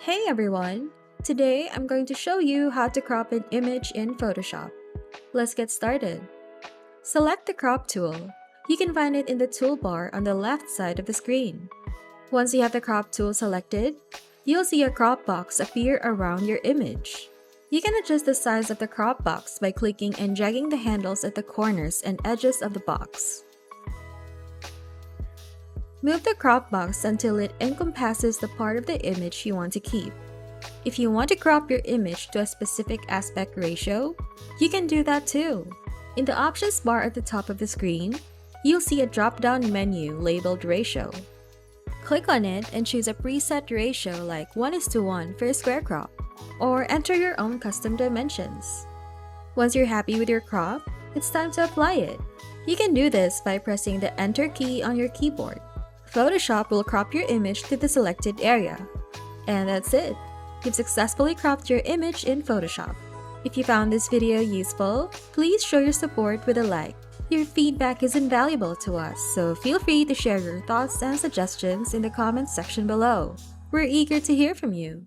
Hey everyone! Today I'm going to show you how to crop an image in Photoshop. Let's get started. Select the crop tool. You can find it in the toolbar on the left side of the screen. Once you have the crop tool selected, you'll see a crop box appear around your image. You can adjust the size of the crop box by clicking and dragging the handles at the corners and edges of the box. Move the crop box until it encompasses the part of the image you want to keep. If you want to crop your image to a specific aspect ratio, you can do that too. In the options bar at the top of the screen, you'll see a drop-down menu labeled Ratio. Click on it and choose a preset ratio like 1:1 for a square crop, or enter your own custom dimensions. Once you're happy with your crop, it's time to apply it. You can do this by pressing the Enter key on your keyboard. Photoshop will crop your image to the selected area. And that's it! You've successfully cropped your image in Photoshop. If you found this video useful, please show your support with a like. Your feedback is invaluable to us, so feel free to share your thoughts and suggestions in the comments section below. We're eager to hear from you.